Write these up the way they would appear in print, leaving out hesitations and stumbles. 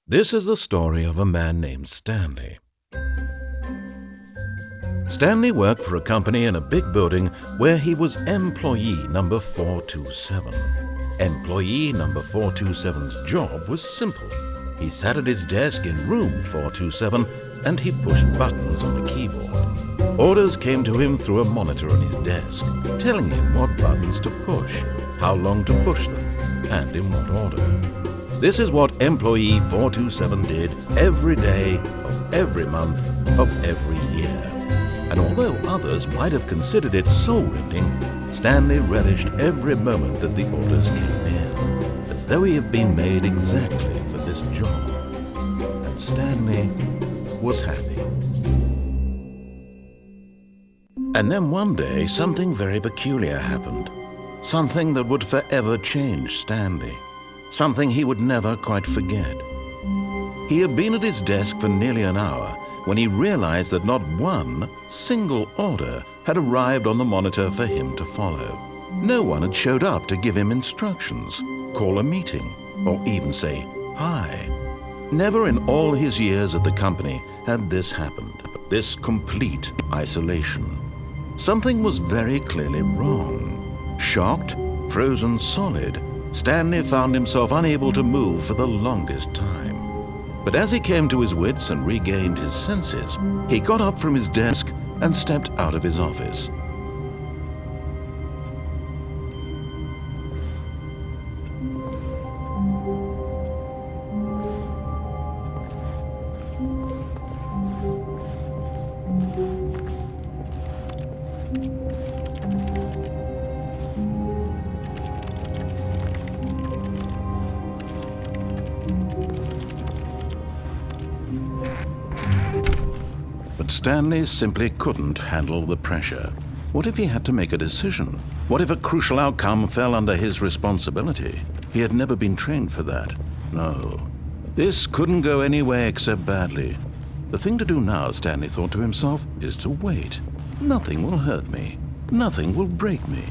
This is the story of a man named Stanley. Stanley worked for a company in a big building where he was employee number 427. Employee number 427's job was simple. He sat at his desk in room 427 and he pushed buttons on a keyboard. Orders came to him through a monitor on his desk, telling him what buttons to push, how long to push them, and in what order. This is what employee 427 did every day of every month of every year. And although others might have considered it soul-rending, Stanley relished every moment that the orders came in, as though he had been made exactly for this job. And Stanley was happy. And then one day, something very peculiar happened. Something that would forever change Stanley. Something he would never quite forget. He had been at his desk for nearly an hour when he realized that not one single order had arrived on the monitor for him to follow. No one had showed up to give him instructions, call a meeting, or even say hi. Never in all his years at the company had this happened, this complete isolation. Something was very clearly wrong. Shocked, frozen solid, Stanley found himself unable to move for the longest time. But as he came to his wits and regained his senses, he got up from his desk and stepped out of his office. But Stanley simply couldn't handle the pressure. What if he had to make a decision? What if a crucial outcome fell under his responsibility? He had never been trained for that. No. This couldn't go any way except badly. The thing to do now, Stanley thought to himself, is to wait. Nothing will hurt me. Nothing will break me.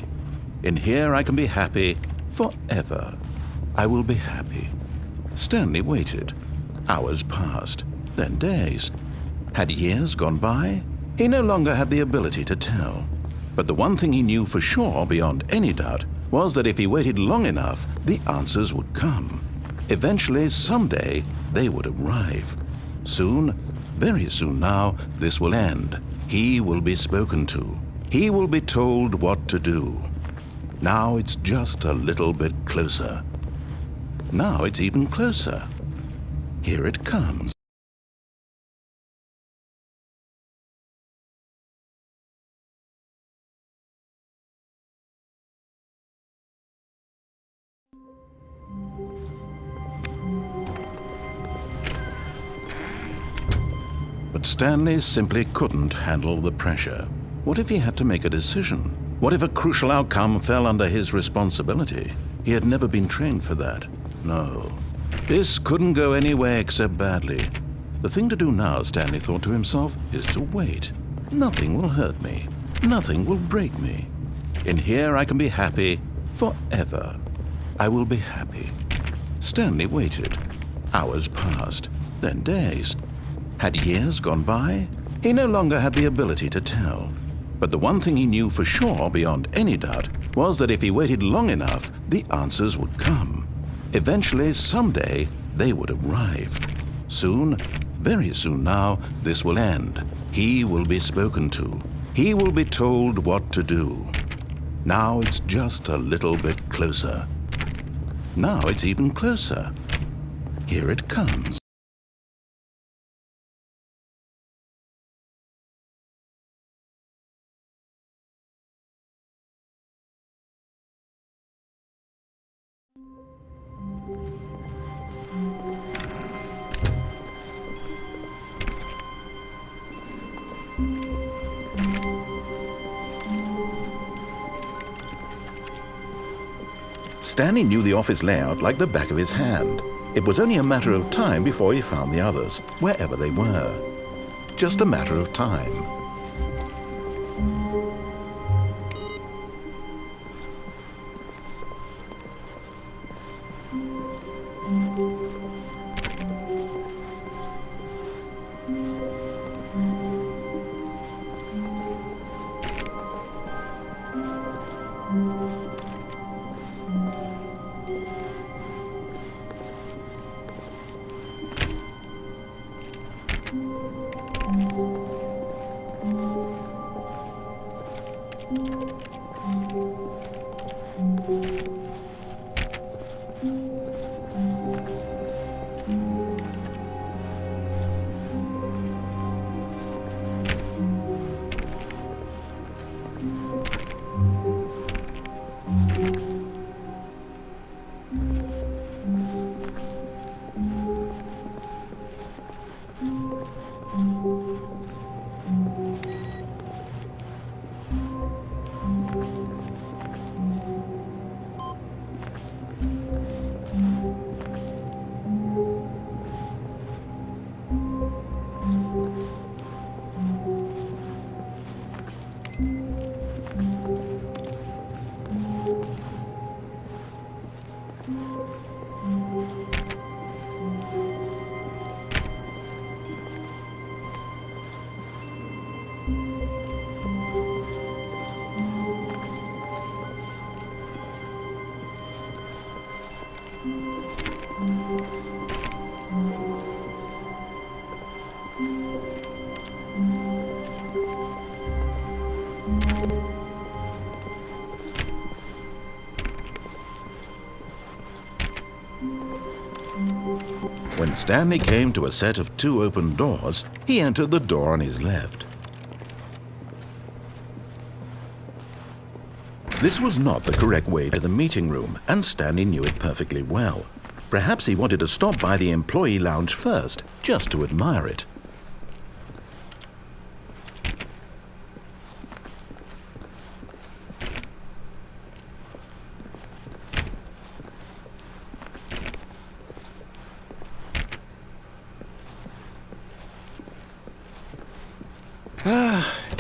In here I can be happy forever. I will be happy. Stanley waited. Hours passed, then days. Had years gone by? He no longer had the ability to tell. But the one thing he knew for sure, beyond any doubt, was that if he waited long enough, the answers would come. Eventually, someday, they would arrive. Soon, very soon now, this will end. He will be spoken to. He will be told what to do. Now it's just a little bit closer. Now it's even closer. Here it comes. But Stanley simply couldn't handle the pressure. What if he had to make a decision? What if a crucial outcome fell under his responsibility? He had never been trained for that. No. This couldn't go any way except badly. The thing to do now, Stanley thought to himself, is to wait. Nothing will hurt me. Nothing will break me. In here I can be happy forever. I will be happy. Stanley waited. Hours passed, then days. Had years gone by? He no longer had the ability to tell. But the one thing he knew for sure, beyond any doubt, was that if he waited long enough, the answers would come. Eventually, someday, they would arrive. Soon, very soon now, this will end. He will be spoken to. He will be told what to do. Now it's just a little bit closer. Now it's even closer. Here it comes. Stanley knew the office layout like the back of his hand. It was only a matter of time before he found the others, wherever they were. Just a matter of time. When Stanley came to a set of 2 open doors, he entered the door on his left. This was not the correct way to the meeting room, and Stanley knew it perfectly well. Perhaps he wanted to stop by the employee lounge first, just to admire it.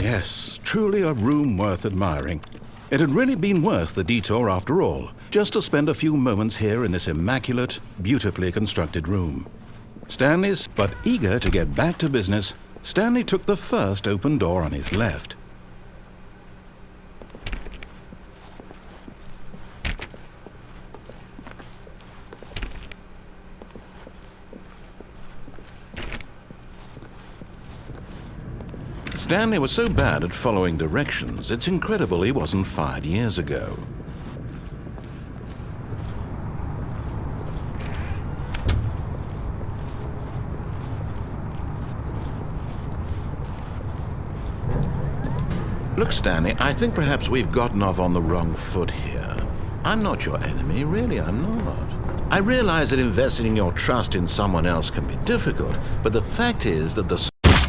Yes, truly a room worth admiring. It had really been worth the detour after all, just to spend a few moments here in this immaculate, beautifully constructed room. Stanley's, but eager to get back to business, Stanley took the first open door on his left. Stanley was so bad at following directions, it's incredible he wasn't fired years ago. Look, Stanley, I think perhaps we've gotten off on the wrong foot here. I'm not your enemy, really, I'm not. I realize that investing your trust in someone else can be difficult, but the fact is that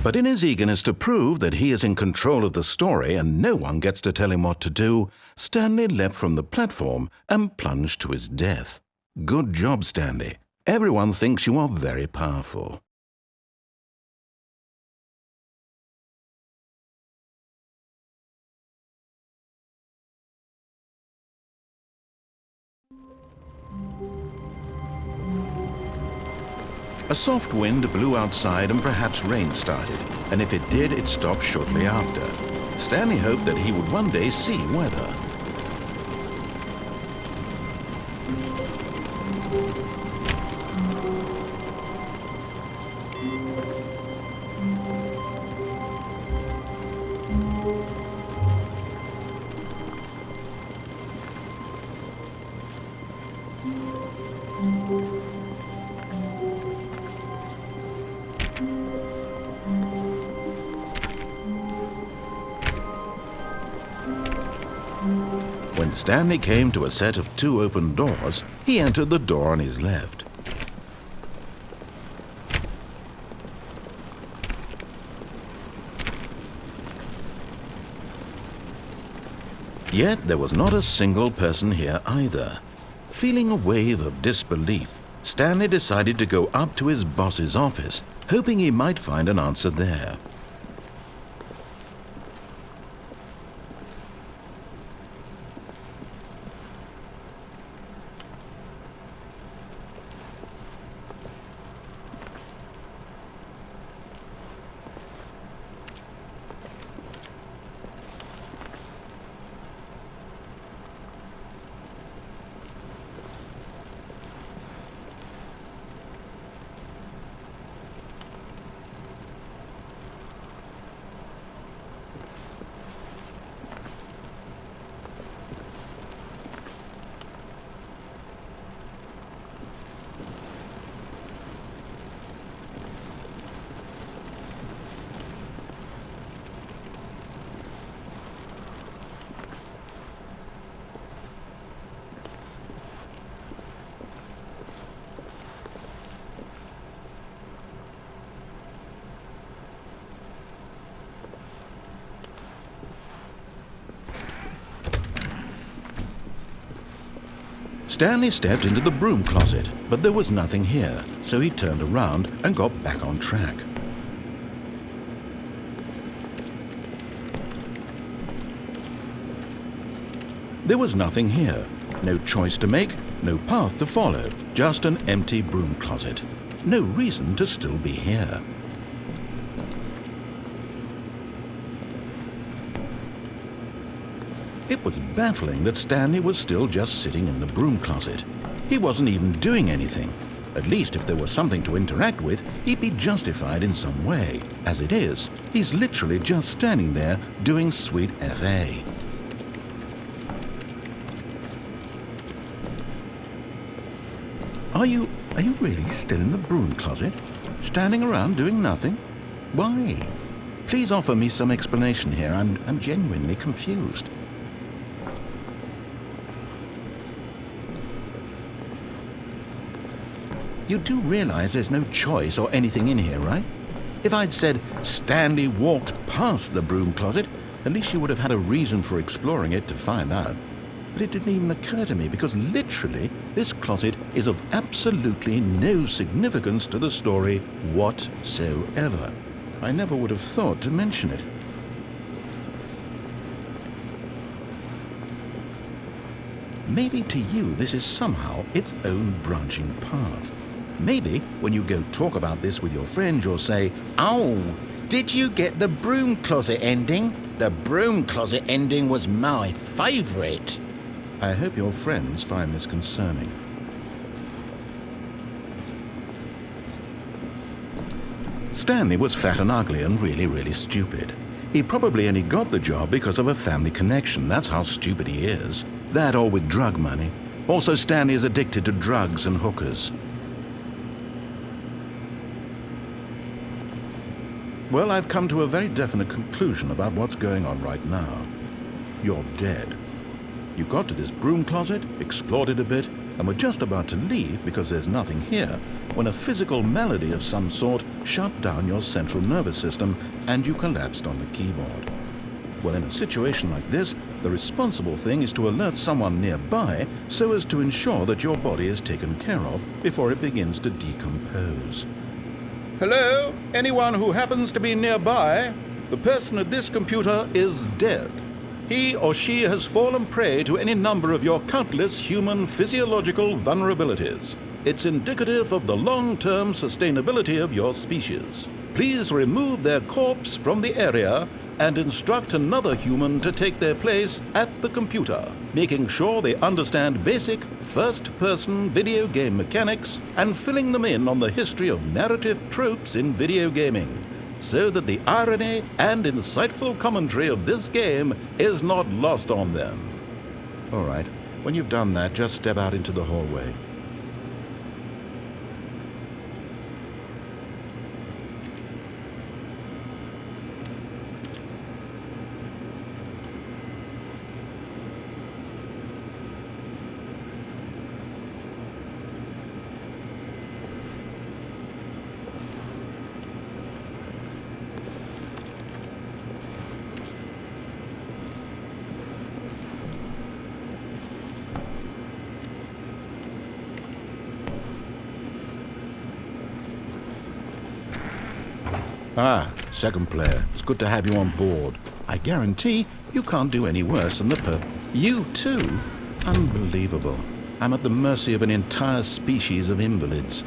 But in his eagerness to prove that he is in control of the story and no one gets to tell him what to do, Stanley leapt from the platform and plunged to his death. Good job, Stanley. Everyone thinks you are very powerful. A soft wind blew outside and perhaps rain started, and if it did, it stopped shortly after. Stanley hoped that he would one day see weather. When Stanley came to a set of 2 open doors, he entered the door on his left. Yet there was not a single person here either. Feeling a wave of disbelief, Stanley decided to go up to his boss's office, hoping he might find an answer there. Stanley stepped into the broom closet, but there was nothing here, so he turned around and got back on track. There was nothing here. No choice to make, No path to follow, just an empty broom closet. No reason to still be here. It was baffling that Stanley was still just sitting in the broom closet. He wasn't even doing anything. At least if there was something to interact with, he'd be justified in some way. As it is, he's literally just standing there doing sweet FA. Are you really still in the broom closet? Standing around doing nothing? Why? Please offer me some explanation here. I'm genuinely confused. You do realize there's no choice or anything in here, right? If I'd said Stanley walked past the broom closet, at least you would have had a reason for exploring it to find out. But it didn't even occur to me because literally this closet is of absolutely no significance to the story whatsoever. I never would have thought to mention it. Maybe to you this is somehow its own branching path. Maybe when you go talk about this with your friends, you'll say, "Oh, did you get the broom closet ending? The broom closet ending was my favorite." I hope your friends find this concerning. Stanley was fat and ugly and really stupid. He probably only got the job because of a family connection. That's how stupid he is. That or with drug money. Also, Stanley is addicted to drugs and hookers. Well, I've come to a very definite conclusion about what's going on right now. You're dead. You got to this broom closet, explored it a bit, and were just about to leave because there's nothing here, when a physical malady of some sort shut down your central nervous system and you collapsed on the keyboard. Well, in a situation like this, the responsible thing is to alert someone nearby so as to ensure that your body is taken care of before it begins to decompose. Hello? Anyone who happens to be nearby? The person at this computer is dead. He or she has fallen prey to any number of your countless human physiological vulnerabilities. It's indicative of the long-term sustainability of your species. Please remove their corpse from the area and instruct another human to take their place at the computer, making sure they understand basic first-person video game mechanics and filling them in on the history of narrative tropes in video gaming, so that the irony and insightful commentary of this game is not lost on them. All right, when you've done that, just step out into the hallway. Ah, second player. It's good to have you on board. I guarantee you can't do any worse than the You too? Unbelievable. I'm at the mercy of an entire species of invalids.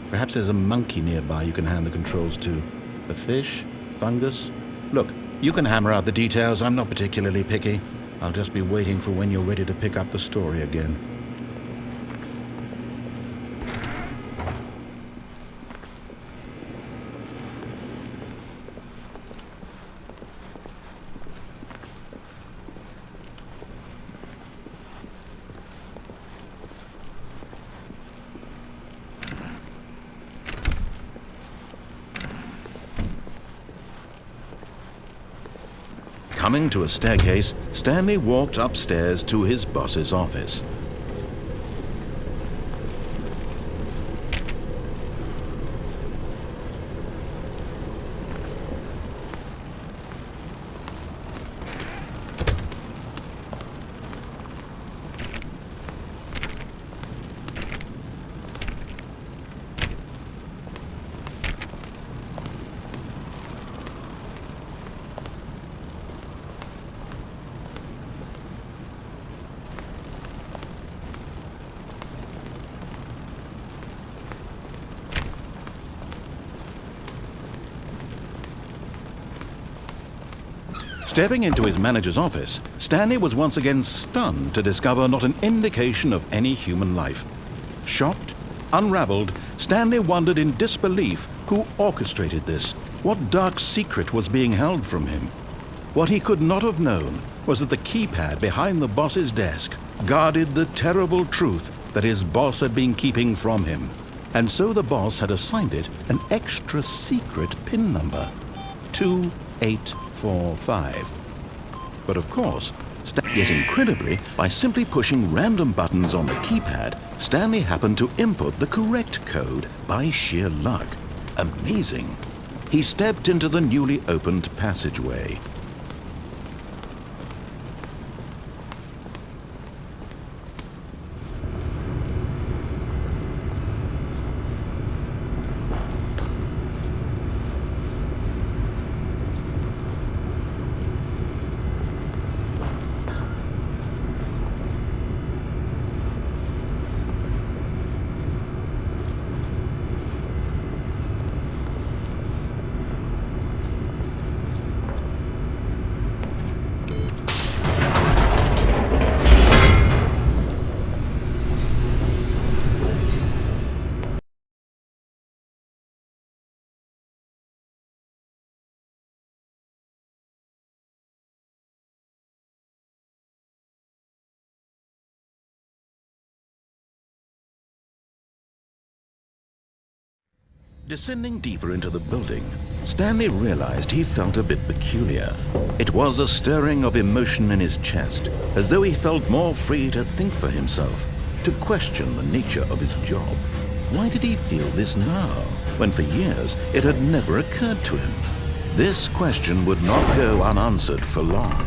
Perhaps there's a monkey nearby you can hand the controls to. A fish? Fungus? Look, you can hammer out the details. I'm not particularly picky. I'll just be waiting for when you're ready to pick up the story again. Coming to a staircase, Stanley walked upstairs to his boss's office. Stepping into his manager's office, Stanley was once again stunned to discover not an indication of any human life. Shocked, unraveled, Stanley wondered in disbelief who orchestrated this. What dark secret was being held from him? What he could not have known was that the keypad behind the boss's desk guarded the terrible truth that his boss had been keeping from him. And so the boss had assigned it an extra secret PIN number, 2845. But of course, yet incredibly, by simply pushing random buttons on the keypad, Stanley happened to input the correct code by sheer luck. Amazing. He stepped into the newly opened passageway. Descending deeper into the building, Stanley realized he felt a bit peculiar. It was a stirring of emotion in his chest, as though he felt more free to think for himself, to question the nature of his job. Why did he feel this now, when for years it had never occurred to him? This question would not go unanswered for long.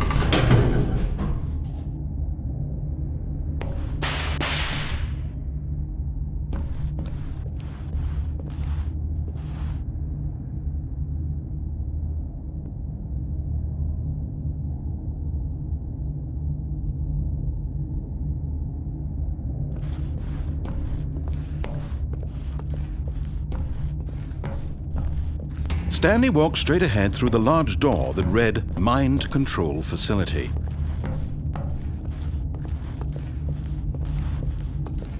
Stanley walked straight ahead through the large door that read Mind Control Facility.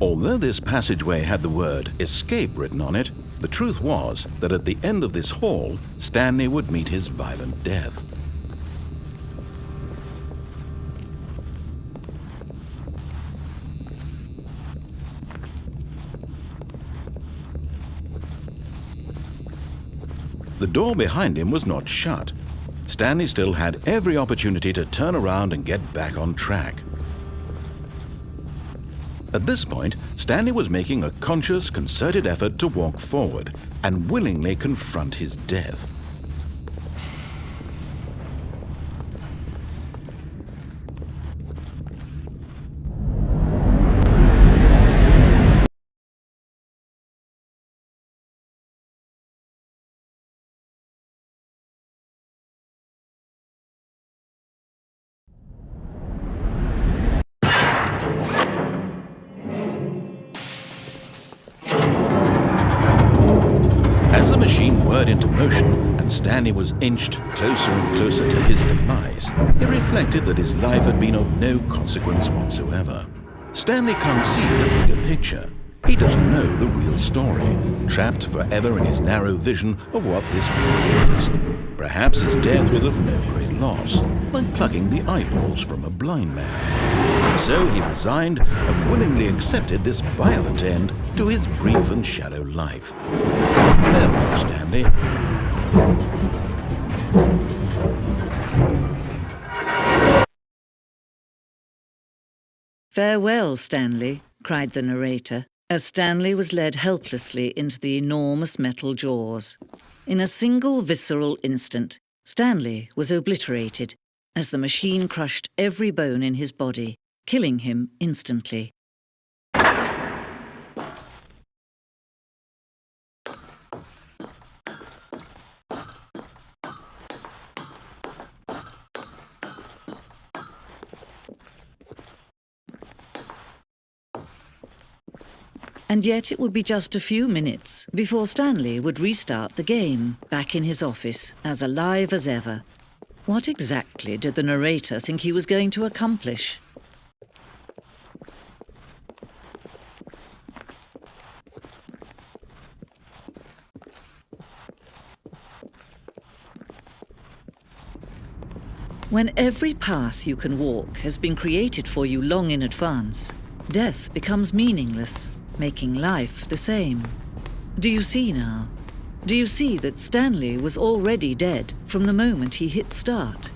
Although this passageway had the word Escape written on it, the truth was that at the end of this hall, Stanley would meet his violent death. The door behind him was not shut. Stanley still had every opportunity to turn around and get back on track. At this point, Stanley was making a conscious, concerted effort to walk forward and willingly confront his death. As the machine whirred into motion and Stanley was inched closer and closer to his demise, he reflected that his life had been of no consequence whatsoever. Stanley can't see the bigger picture. He doesn't know the real story, trapped forever in his narrow vision of what this world is. Perhaps his death was of no great loss, like plucking the eyeballs from a blind man. And so he resigned and willingly accepted this violent end to his brief and shallow life. Farewell, Stanley. "Farewell, Stanley," cried the narrator, as Stanley was led helplessly into the enormous metal jaws. In a single visceral instant, Stanley was obliterated as the machine crushed every bone in his body, killing him instantly. And yet it would be just a few minutes before Stanley would restart the game, back in his office, as alive as ever. What exactly did the narrator think he was going to accomplish? When every path you can walk has been created for you long in advance, death becomes meaningless, making life the same. Do you see now? Do you see that Stanley was already dead from the moment he hit start?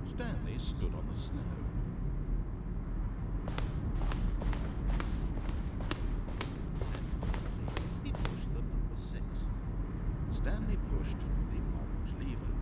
Stanley stood on the snow. He pushed the number 6. Stanley pushed the orange lever.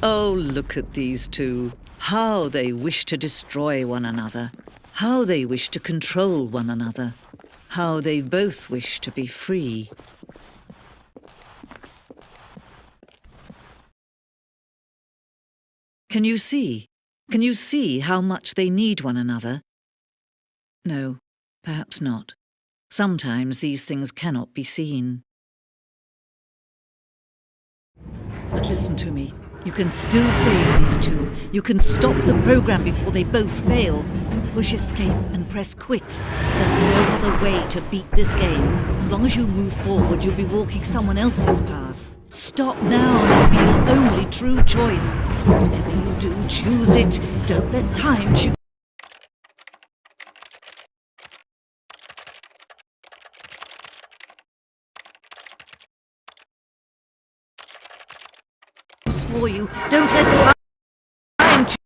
Oh, look at these two. How they wish to destroy one another. How they wish to control one another. How they both wish to be free. Can you see? Can you see how much they need one another? No, perhaps not. Sometimes these things cannot be seen. But listen to me. You can still save these two. You can stop the program before they both fail. Push escape and press quit. There's no other way to beat this game. As long as you move forward, you'll be walking someone else's path. Stop now. It'll be your only true choice. Whatever you do, choose it. Don't let time choose for you. Don't let time choose.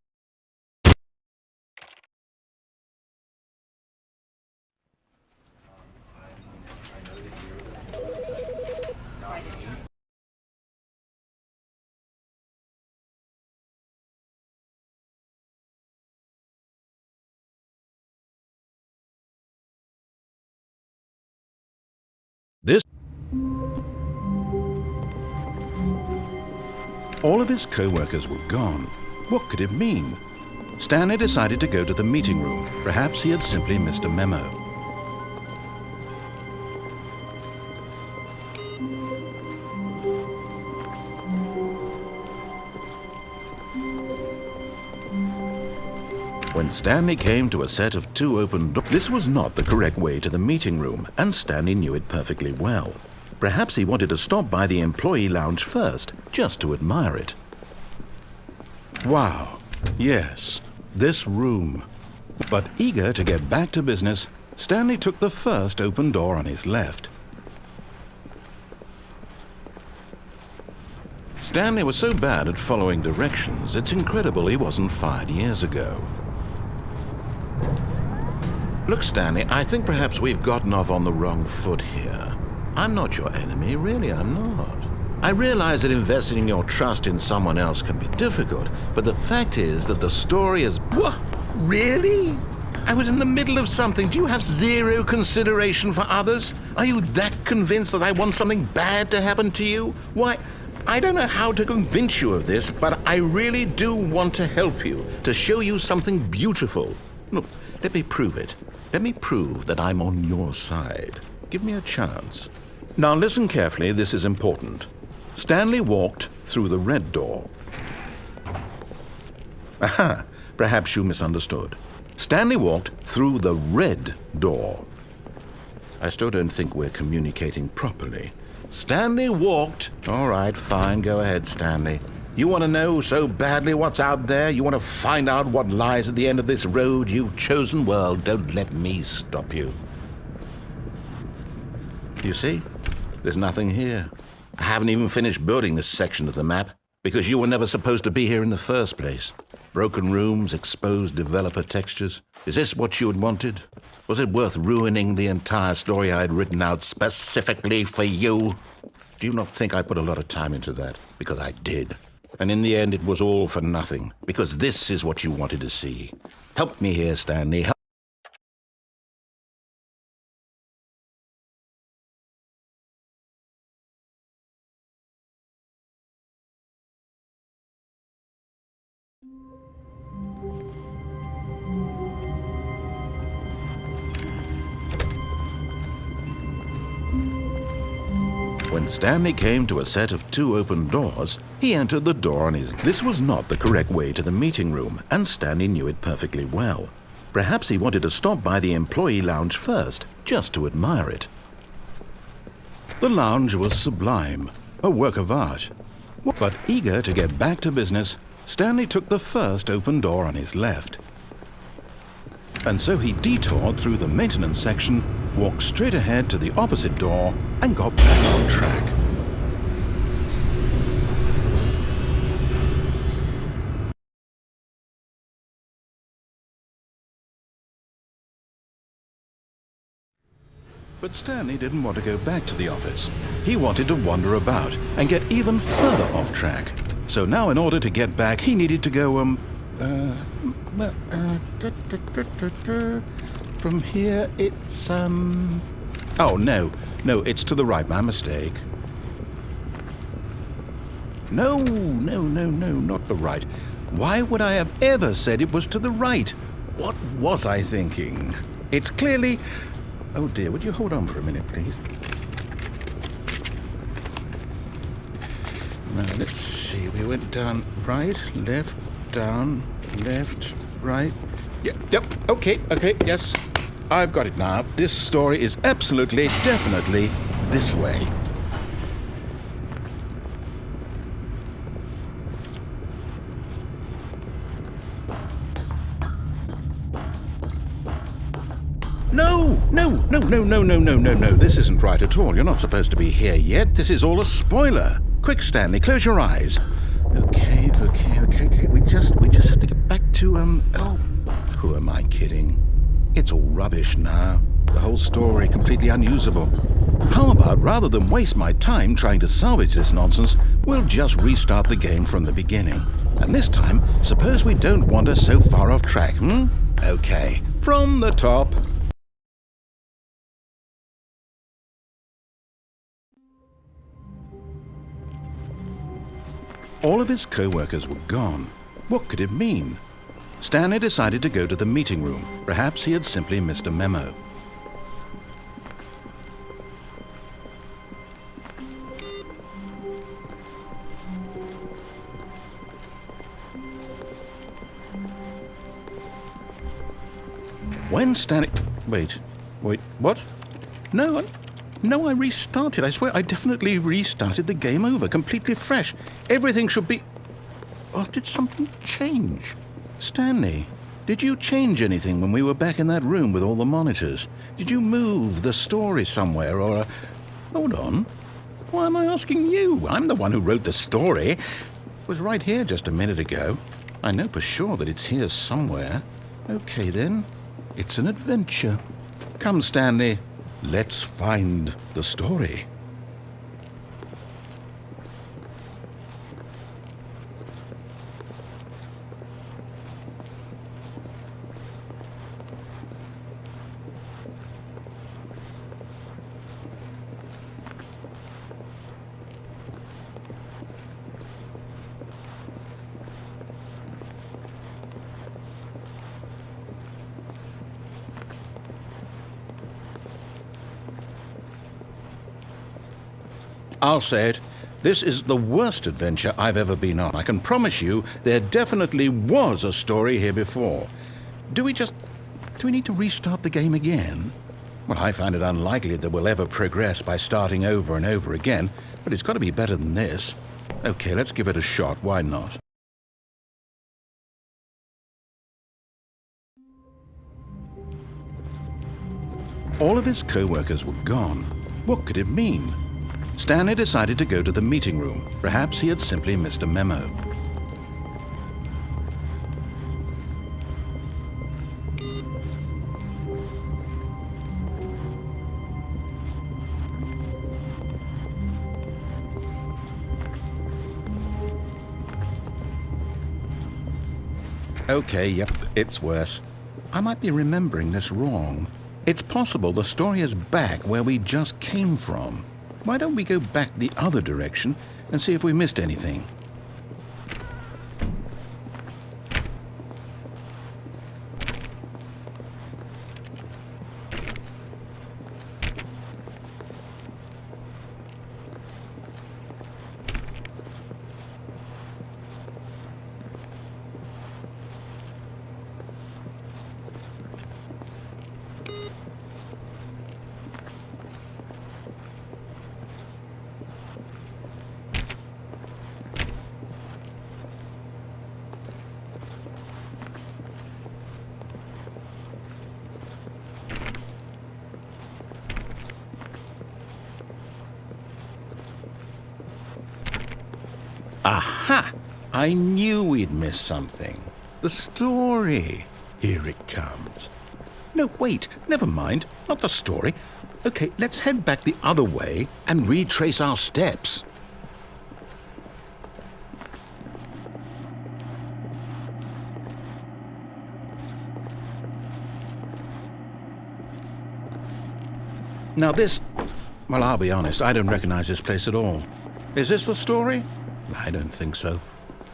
This... All of his co-workers were gone. What could it mean? Stanley decided to go to the meeting room. Perhaps he had simply missed a memo. When Stanley came to a set of two open doors, this was not the correct way to the meeting room, and Stanley knew it perfectly well. Perhaps he wanted to stop by the employee lounge first, just to admire it. Wow, yes, this room. But eager to get back to business, Stanley took the first open door on his left. Stanley was so bad at following directions, it's incredible he wasn't fired years ago. Look, Stanley, I think perhaps we've gotten off on the wrong foot here. I'm not your enemy, really, I'm not. I realize that investing your trust in someone else can be difficult, but the fact is that the story is... What? Really? I was in the middle of something. Do you have zero consideration for others? Are you that convinced that I want something bad to happen to you? Why, I don't know how to convince you of this, but I really do want to help you, to show you something beautiful. Look, let me prove it. Let me prove that I'm on your side. Give me a chance. Now listen carefully, this is important. Stanley walked through the red door. Aha, perhaps you misunderstood. Stanley walked through the red door. I still don't think we're communicating properly. Stanley walked... All right, fine, go ahead, Stanley. You want to know so badly what's out there? You want to find out what lies at the end of this road you've chosen? Well, don't let me stop you. You see? There's nothing here. I haven't even finished building this section of the map, because you were never supposed to be here in the first place. Broken rooms, exposed developer textures. Is this what you had wanted? Was it worth ruining the entire story I had written out specifically for you? Do you not think I put a lot of time into that? Because I did. And in the end, it was all for nothing, because this is what you wanted to see. Help me here, Stanley. Help. When Stanley came to a set of two open doors, he entered the door on his... This was not the correct way to the meeting room, and Stanley knew it perfectly well. Perhaps he wanted to stop by the employee lounge first, just to admire it. The lounge was sublime, a work of art. But eager to get back to business, Stanley took the first open door on his left. And so he detoured through the maintenance section, walked straight ahead to the opposite door, and got back on track. But Stanley didn't want to go back to the office. He wanted to wander about and get even further off track. So now in order to get back, he needed to go, from here it's, oh, no, it's to the right, my mistake. No, not the right. Why would I have ever said it was to the right? What was I thinking? It's clearly... Oh dear, would you hold on for a minute, please? Now, let's see, we went down right, left, down, left, right. Yep, okay, yes. I've got it now. This story is absolutely, definitely this way. No. This isn't right at all. You're not supposed to be here yet. This is all a spoiler. Quick, Stanley, close your eyes. Okay. We just have to get back to, oh, who am I kidding? It's all rubbish now. The whole story completely unusable. How about, rather than waste my time trying to salvage this nonsense, we'll just restart the game from the beginning. And this time, suppose we don't wander so far off track, Okay, from the top. All of his co-workers were gone. What could it mean? Stanley decided to go to the meeting room. Perhaps he had simply missed a memo. When Stanley... Wait, what? No, I restarted. I swear I definitely restarted the game over, completely fresh. Everything should be... Or did something change? Stanley, did you change anything when we were back in that room with all the monitors? Did you move the story somewhere or... Hold on. Why am I asking you? I'm the one who wrote the story. It was right here just a minute ago. I know for sure that it's here somewhere. Okay, then. It's an adventure. Come, Stanley. Let's find the story. I'll say it. This is the worst adventure I've ever been on. I can promise you there definitely was a story here before. Do we need to restart the game again? Well, I find it unlikely that we'll ever progress by starting over and over again, but it's got to be better than this. Okay, let's give it a shot. Why not? All of his co-workers were gone. What could it mean? Stanley decided to go to the meeting room. Perhaps he had simply missed a memo. Okay, yep, it's worse. I might be remembering this wrong. It's possible the story is back where we just came from. Why don't we go back the other direction and see if we missed anything? Aha! I knew we'd missed something. The story. Here it comes. No, wait, never mind. Not the story. Okay, let's head back the other way and retrace our steps. Now this... well, I'll be honest, I don't recognize this place at all. Is this the story? I don't think so.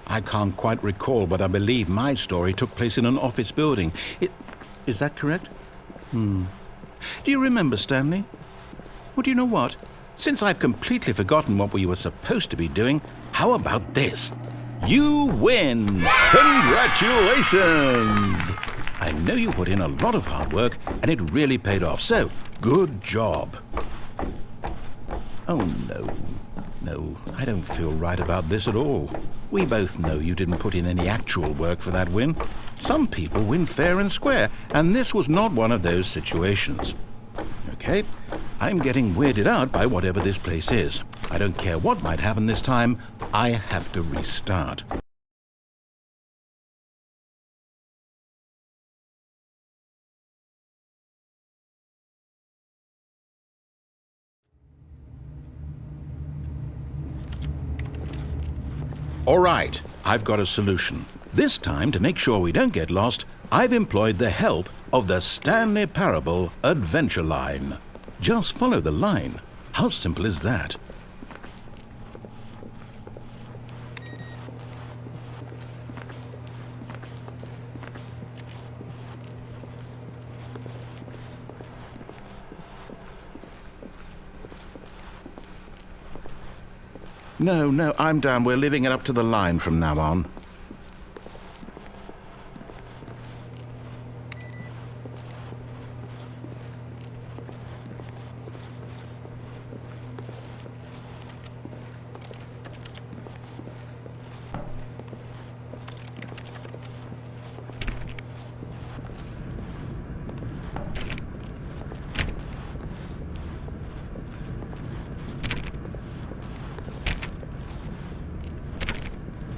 I can't quite recall, but I believe my story took place in an office building. Is that correct? Do you remember, Stanley? Well, do you know what? Since I've completely forgotten what we were supposed to be doing, how about this? You win! Congratulations! I know you put in a lot of hard work, and it really paid off, so good job. Oh, no. No, I don't feel right about this at all. We both know you didn't put in any actual work for that win. Some people win fair and square, and this was not one of those situations. Okay, I'm getting weirded out by whatever this place is. I don't care what might happen this time, I have to restart. All right, I've got a solution. This time, to make sure we don't get lost, I've employed the help of the Stanley Parable Adventure Line. Just follow the line. How simple is that? No, I'm down. We're leaving it up to the line from now on.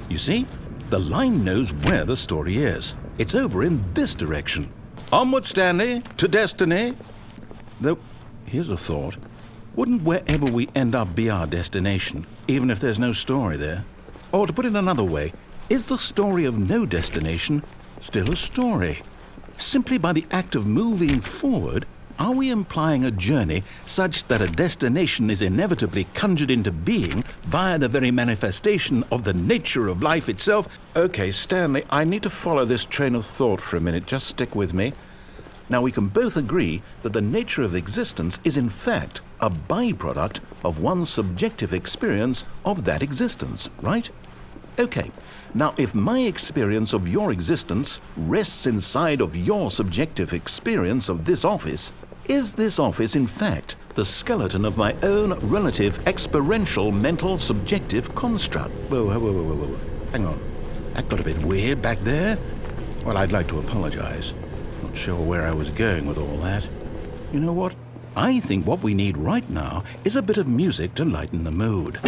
You see, the line knows where the story is. It's over in this direction. Onward, Stanley, to destiny. Though, here's a thought. Wouldn't wherever we end up be our destination, even if there's no story there? Or to put it another way, is the story of no destination still a story? Simply by the act of moving forward, are we implying a journey such that a destination is inevitably conjured into being via the very manifestation of the nature of life itself? Okay, Stanley, I need to follow this train of thought for a minute. Just stick with me. Now, we can both agree that the nature of existence is in fact a byproduct of one's subjective experience of that existence, right? Okay, now if my experience of your existence rests inside of your subjective experience of this office, is this office in fact the skeleton of my own relative experiential mental subjective construct? Whoa. Hang on. That got a bit weird back there. Well, I'd like to apologize. Not sure where I was going with all that. You know what? I think what we need right now is a bit of music to lighten the mood.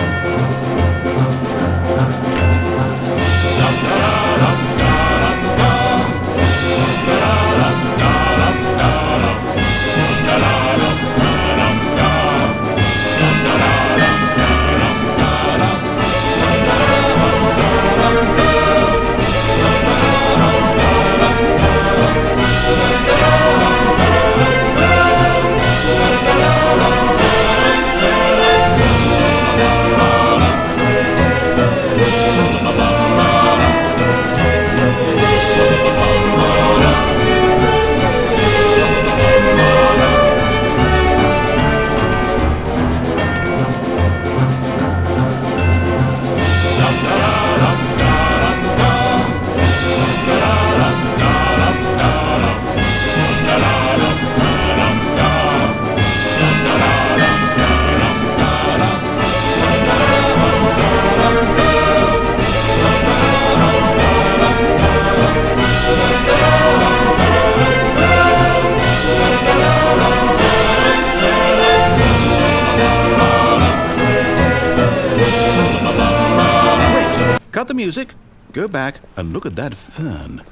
Cut the music, go back and look at that fern.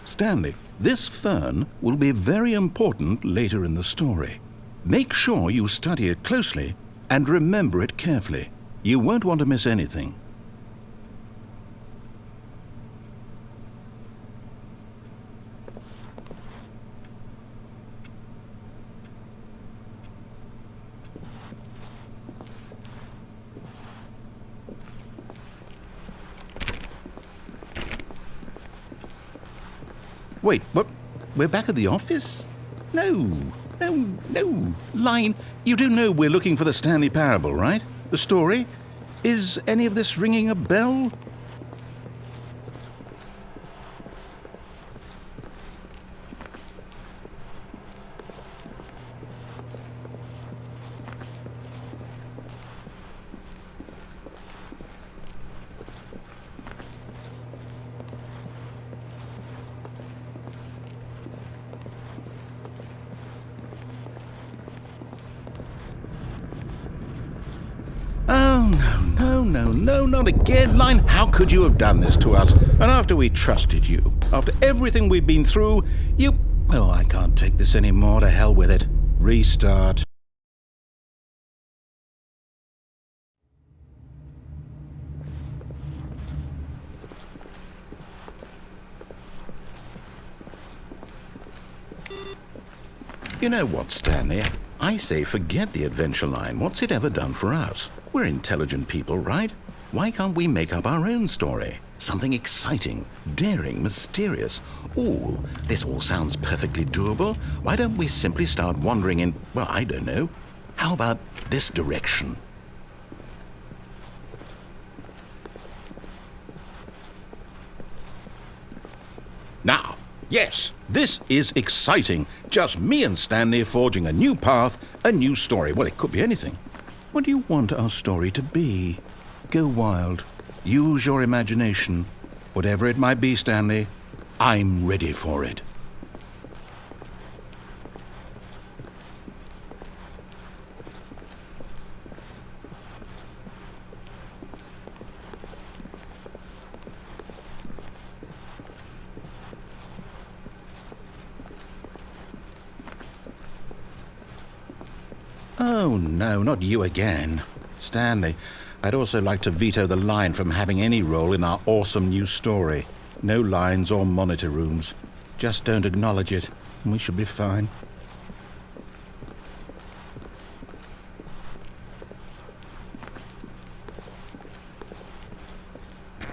Stanley, This fern will be very important later in the story. Make sure you study it closely and remember it carefully. You won't want to miss anything. Wait, what? We're back at the office? No. Line, you do know we're looking for the Stanley parable, right? The story? Is any of this ringing a bell? No, not again, Line. How could you have done this to us? And after we trusted you, after everything we've been through, you... Oh, I can't take this anymore. To hell with it. Restart. You know what, Stanley? I say forget the adventure line. What's it ever done for us? We're intelligent people, right? Why can't we make up our own story? Something exciting, daring, mysterious. Ooh, this all sounds perfectly doable. Why don't we simply start wandering in, well, I don't know. How about this direction? Now, yes, this is exciting. Just me and Stanley forging a new path, a new story. Well, it could be anything. What do you want our story to be? Go wild. Use your imagination. Whatever it might be, Stanley, I'm ready for it. Oh, no, not you again. Stanley, I'd also like to veto the line from having any role in our awesome new story. No lines or monitor rooms. Just don't acknowledge it, and we should be fine.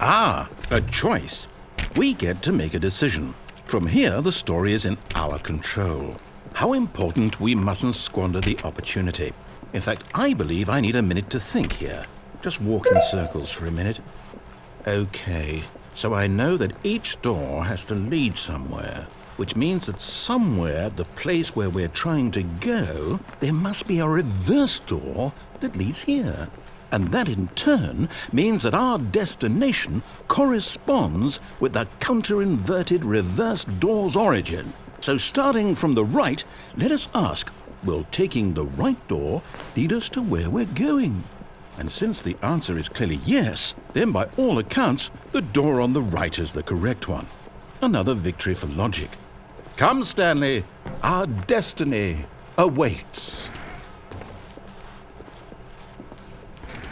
Ah, a choice. We get to make a decision. From here, the story is in our control. How important we mustn't squander the opportunity. In fact, I believe I need a minute to think here. Just walk in circles for a minute. Okay, so I know that each door has to lead somewhere, which means that somewhere at the place where we're trying to go, there must be a reverse door that leads here. And that in turn means that our destination corresponds with the counter-inverted reverse door's origin. So starting from the right, let us ask, will taking the right door lead us to where we're going? And since the answer is clearly yes, then by all accounts, the door on the right is the correct one. Another victory for logic. Come, Stanley, our destiny awaits.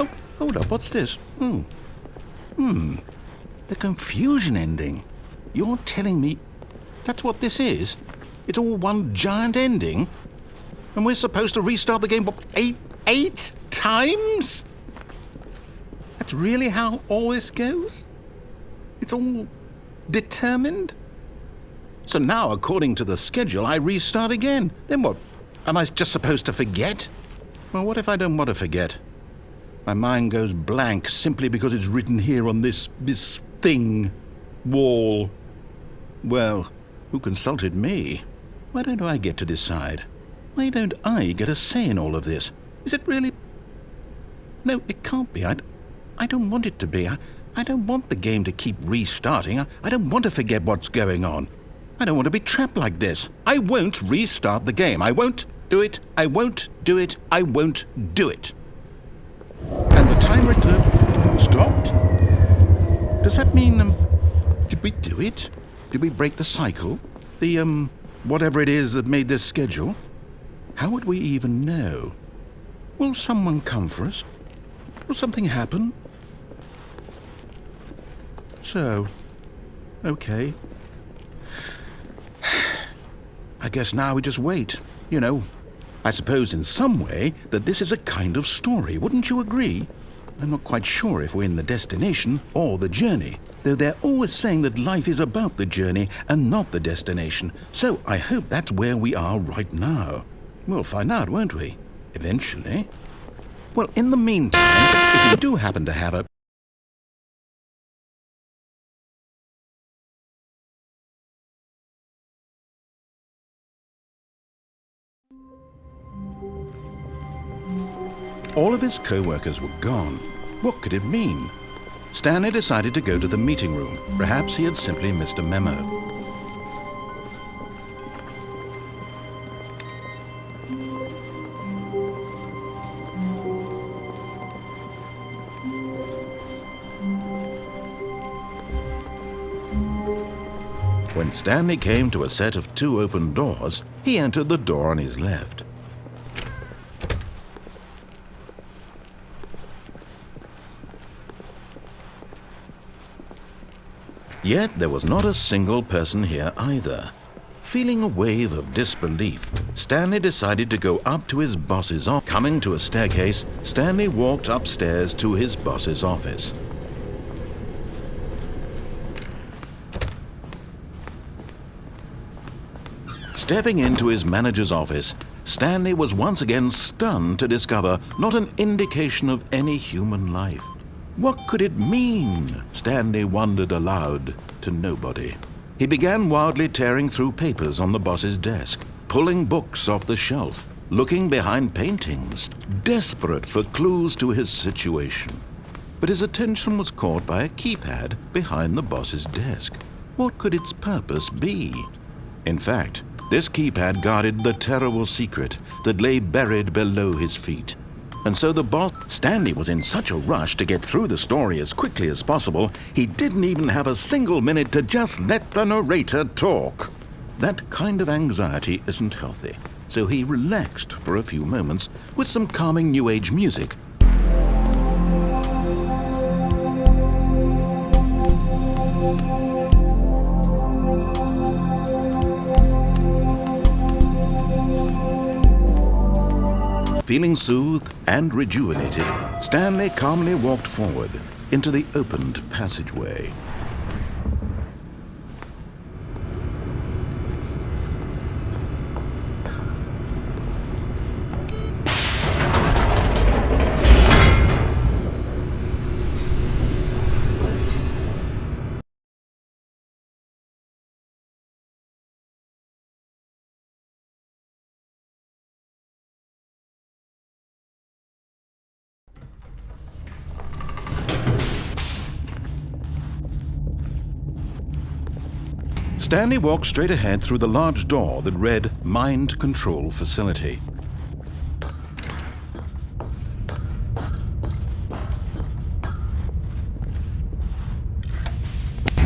Oh, hold up, what's this? The confusion ending. You're telling me that's what this is? It's all one giant ending? And we're supposed to restart the game, what, eight times? That's really how all this goes? It's all determined? So now, according to the schedule, I restart again. Then what? Am I just supposed to forget? Well, what if I don't want to forget? My mind goes blank simply because it's written here on this thing, wall. Well, who consulted me? Why don't I get to decide? Why don't I get a say in all of this? Is it really... No, it can't be. I don't want it to be. I don't want the game to keep restarting. I don't want to forget what's going on. I don't want to be trapped like this. I won't restart the game. I won't do it. I won't do it. I won't do it. And the timer stopped? Does that mean... did we do it? Did we break the cycle? Whatever it is that made this schedule? How would we even know? Will someone come for us? Will something happen? So, okay. I guess now we just wait, you know. I suppose in some way that this is a kind of story, wouldn't you agree? I'm not quite sure if we're in the destination or the journey, though they're always saying that life is about the journey and not the destination, so I hope that's where we are right now. We'll find out, won't we? Eventually. Well, in the meantime, if you do happen to have a... All of his co-workers were gone. What could it mean? Stanley decided to go to the meeting room. Perhaps he had simply missed a memo. When Stanley came to a set of 2 open doors, he entered the door on his left. Yet there was not a single person here either. Feeling a wave of disbelief, Stanley decided to go up to his boss's office. Coming to a staircase, Stanley walked upstairs to his boss's office. Stepping into his manager's office, Stanley was once again stunned to discover not an indication of any human life. What could it mean? Stanley wondered aloud to nobody. He began wildly tearing through papers on the boss's desk, pulling books off the shelf, looking behind paintings, desperate for clues to his situation. But his attention was caught by a keypad behind the boss's desk. What could its purpose be? In fact, this keypad guarded the terrible secret that lay buried below his feet. And so the boss, Stanley, was in such a rush to get through the story as quickly as possible, he didn't even have a single minute to just let the narrator talk. That kind of anxiety isn't healthy, so he relaxed for a few moments with some calming New Age music. Feeling soothed and rejuvenated, Stanley calmly walked forward into the opened passageway. Stanley walked straight ahead through the large door that read Mind Control Facility.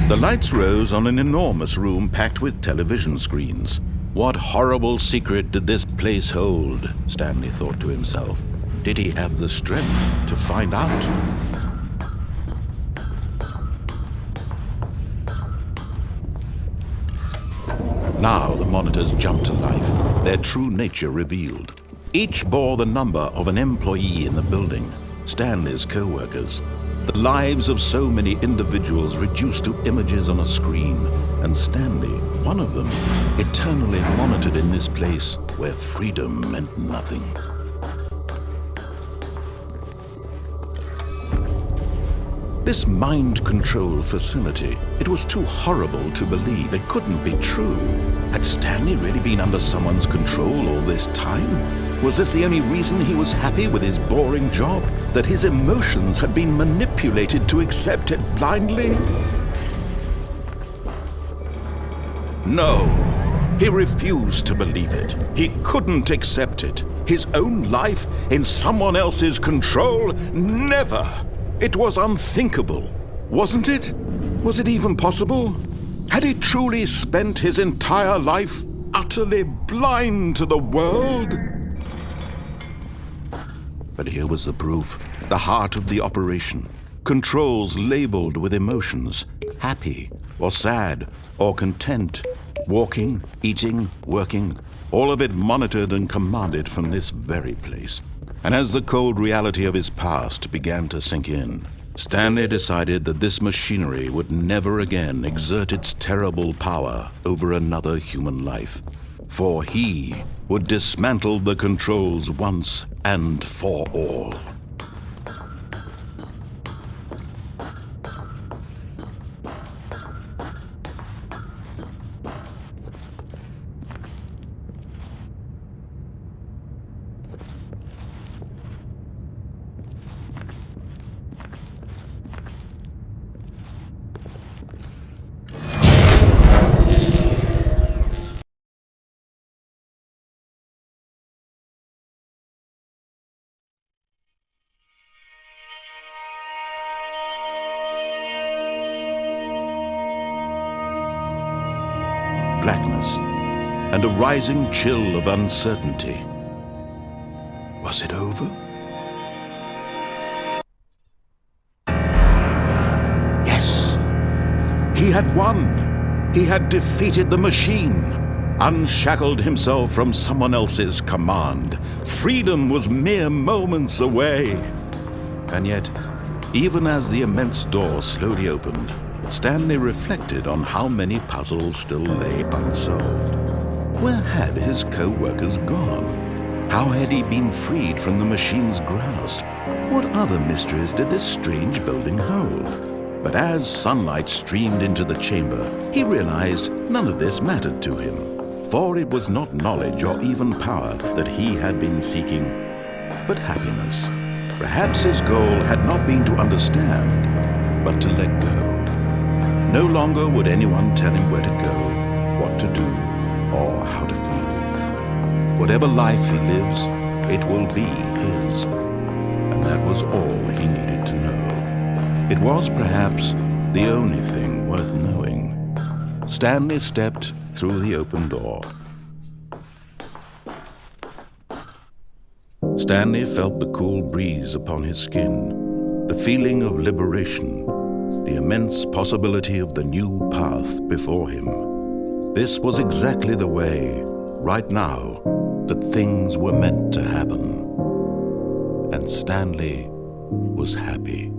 The lights rose on an enormous room packed with television screens. What horrible secret did this place hold? Stanley thought to himself. Did he have the strength to find out? Now the monitors jumped to life, their true nature revealed. Each bore the number of an employee in the building, Stanley's co-workers. The lives of so many individuals reduced to images on a screen, and Stanley, one of them, eternally monitored in this place where freedom meant nothing. This mind control facility, it was too horrible to believe. It couldn't be true. Had Stanley really been under someone's control all this time? Was this the only reason he was happy with his boring job? That his emotions had been manipulated to accept it blindly? No, he refused to believe it. He couldn't accept it. His own life in someone else's control? Never! It was unthinkable, wasn't it? Was it even possible? Had he truly spent his entire life utterly blind to the world? But here was the proof, the heart of the operation. Controls labeled with emotions, happy or sad or content, walking, eating, working, all of it monitored and commanded from this very place. And as the cold reality of his past began to sink in, Stanley decided that this machinery would never again exert its terrible power over another human life. For he would dismantle the controls once and for all. Blackness, and a rising chill of uncertainty. Was it over? Yes! He had won! He had defeated the machine, unshackled himself from someone else's command. Freedom was mere moments away. And yet, even as the immense door slowly opened, Stanley reflected on how many puzzles still lay unsolved. Where had his co-workers gone? How had he been freed from the machine's grasp? What other mysteries did this strange building hold? But as sunlight streamed into the chamber, he realized none of this mattered to him, for it was not knowledge or even power that he had been seeking, but happiness. Perhaps his goal had not been to understand, but to let go. No longer would anyone tell him where to go, what to do, or how to feel. Whatever life he lives, it will be his. And that was all he needed to know. It was perhaps the only thing worth knowing. Stanley stepped through the open door. Stanley felt the cool breeze upon his skin, the feeling of liberation, the immense possibility of the new path before him. This was exactly the way, right now, that things were meant to happen. And Stanley was happy.